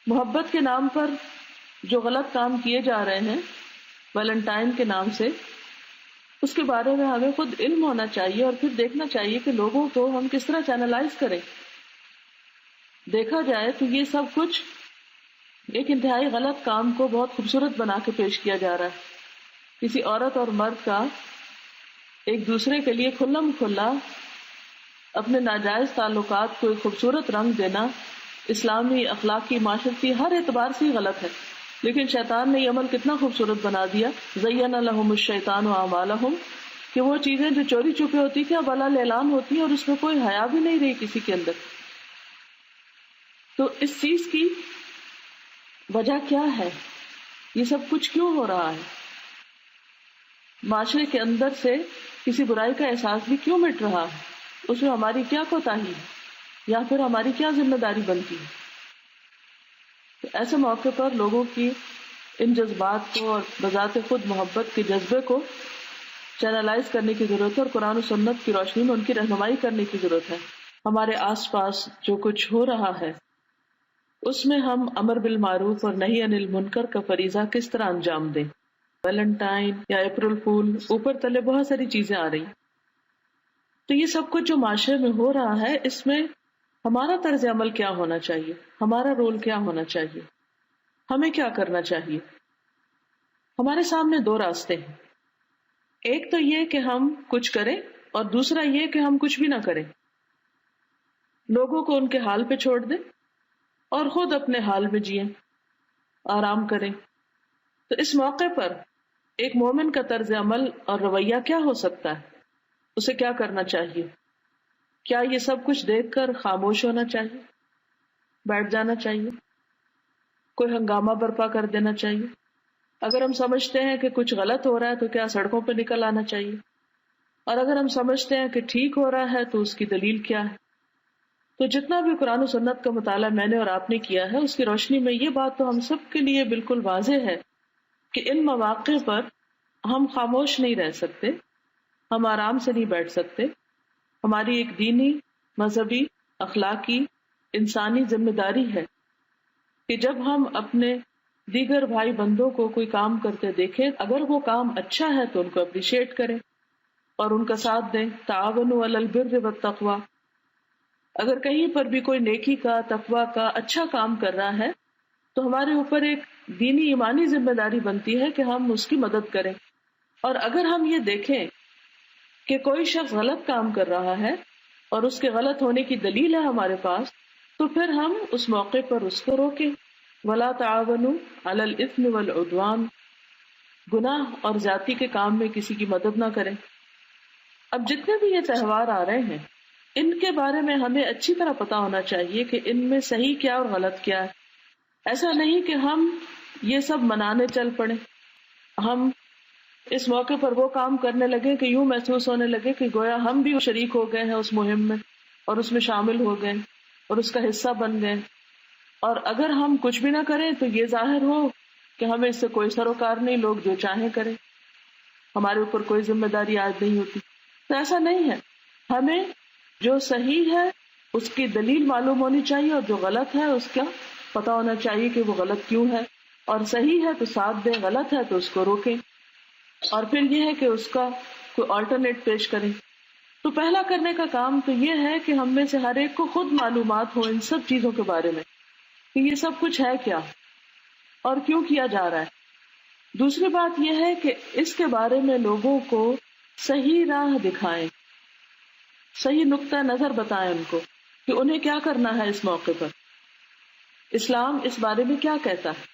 محبت کے نام پر جو غلط کام کیے جا رہے ہیں ویلنٹائن کے نام سے، اس کے بارے میں ہمیں خود علم ہونا چاہیے اور پھر دیکھنا چاہیے کہ لوگوں کو ہم کس طرح چینلائز کریں. دیکھا جائے تو یہ سب کچھ ایک انتہائی غلط کام کو بہت خوبصورت بنا کے پیش کیا جا رہا ہے. کسی عورت اور مرد کا ایک دوسرے کے لیے کھلم کھلا اپنے ناجائز تعلقات کو ایک خوبصورت رنگ دینا اسلامی، اخلاقی، معاشرتی ہر اعتبار سے ہی غلط ہے. لیکن شیطان نے یہ عمل کتنا خوبصورت بنا دیا. زین لہم الشیطان اعمالہم، کہ وہ چیزیں جو چوری چھپے ہوتی تھی اب علل اعلان ہوتی ہیں اور اس میں کوئی حیا بھی نہیں رہی کسی کے اندر. تو اس چیز کی وجہ کیا ہے؟ یہ سب کچھ کیوں ہو رہا ہے؟ معاشرے کے اندر سے کسی برائی کا احساس بھی کیوں مٹ رہا ہے؟ اس میں ہماری کیا کوتاہی ہے یا پھر ہماری کیا ذمہ داری بنتی ہے؟ تو ایسے موقع پر لوگوں کی ان جذبات کو اور بذات خود محبت کے جذبے کو چینلائز کرنے کی ضرورت ہے اور قرآن و سنت کی روشنی میں ان کی رہنمائی کرنے کی ضرورت ہے. ہمارے آس پاس جو کچھ ہو رہا ہے اس میں ہم امر بالمعروف اور نہی عن المنکر کا فریضہ کس طرح انجام دیں. ویلنٹائن یا اپریل فول، اوپر تلے بہت ساری چیزیں آ رہی. تو یہ سب کچھ جو معاشرے میں ہو رہا ہے اس میں ہمارا طرز عمل کیا ہونا چاہیے، ہمارا رول کیا ہونا چاہیے، ہمیں کیا کرنا چاہیے. ہمارے سامنے دو راستے ہیں. ایک تو یہ کہ ہم کچھ کریں اور دوسرا یہ کہ ہم کچھ بھی نہ کریں، لوگوں کو ان کے حال پہ چھوڑ دیں اور خود اپنے حال میں جئیں، آرام کریں. تو اس موقع پر ایک مومن کا طرز عمل اور رویہ کیا ہو سکتا ہے؟ اسے کیا کرنا چاہیے؟ کیا یہ سب کچھ دیکھ کر خاموش ہونا چاہیے، بیٹھ جانا چاہیے، کوئی ہنگامہ برپا کر دینا چاہیے؟ اگر ہم سمجھتے ہیں کہ کچھ غلط ہو رہا ہے تو کیا سڑکوں پہ نکل آنا چاہیے؟ اور اگر ہم سمجھتے ہیں کہ ٹھیک ہو رہا ہے تو اس کی دلیل کیا ہے؟ تو جتنا بھی قرآن و سنت کا مطالعہ میں نے اور آپ نے کیا ہے اس کی روشنی میں یہ بات تو ہم سب کے لیے بالکل واضح ہے کہ ان مواقع پر ہم خاموش نہیں رہ سکتے، ہم آرام سے نہیں بیٹھ سکتے. ہماری ایک دینی، مذہبی، اخلاقی، انسانی ذمہ داری ہے کہ جب ہم اپنے دیگر بھائی بندوں کو کوئی کام کرتے دیکھیں، اگر وہ کام اچھا ہے تو ان کو اپریشیٹ کریں اور ان کا ساتھ دیں. تعاونوا علی البر والتقوی. اگر کہیں پر بھی کوئی نیکی کا، تقوی کا اچھا کام کر رہا ہے تو ہمارے اوپر ایک دینی ایمانی ذمہ داری بنتی ہے کہ ہم اس کی مدد کریں. اور اگر ہم یہ دیکھیں کہ کوئی شخص غلط کام کر رہا ہے اور اس کے غلط ہونے کی دلیل ہے ہمارے پاس، تو پھر ہم اس موقع پر اس کو روکیں. وَلَا تَعَاوَنُوا عَلَى الْإِثْمِ وَالْعُدْوَانِ. گناہ اور زیادتی کے کام میں کسی کی مدد نہ کریں. اب جتنے بھی یہ تہوار آ رہے ہیں ان کے بارے میں ہمیں اچھی طرح پتا ہونا چاہیے کہ ان میں صحیح کیا اور غلط کیا ہے. ایسا نہیں کہ ہم یہ سب منانے چل پڑیں، ہم اس موقع پر وہ کام کرنے لگے کہ یوں محسوس ہونے لگے کہ گویا ہم بھی شریک ہو گئے ہیں اس مہم میں اور اس میں شامل ہو گئے اور اس کا حصہ بن گئے. اور اگر ہم کچھ بھی نہ کریں تو یہ ظاہر ہو کہ ہمیں اس سے کوئی سروکار نہیں، لوگ جو چاہیں کریں، ہمارے اوپر کوئی ذمہ داری عائد نہیں ہوتی. تو ایسا نہیں ہے. ہمیں جو صحیح ہے اس کی دلیل معلوم ہونی چاہیے اور جو غلط ہے اس کا پتا ہونا چاہیے کہ وہ غلط کیوں ہے، اور صحیح ہے تو ساتھ دیں، غلط ہے تو اس کو روکیں. اور پھر یہ ہے کہ اس کا کوئی آلٹرنیٹ پیش کریں. تو پہلا کرنے کا کام تو یہ ہے کہ ہم میں سے ہر ایک کو خود معلومات ہو ان سب چیزوں کے بارے میں کہ یہ سب کچھ ہے کیا اور کیوں کیا جا رہا ہے. دوسری بات یہ ہے کہ اس کے بارے میں لوگوں کو صحیح راہ دکھائیں، صحیح نقطہ نظر بتائیں ان کو کہ انہیں کیا کرنا ہے اس موقع پر. اسلام اس بارے میں کیا کہتا ہے.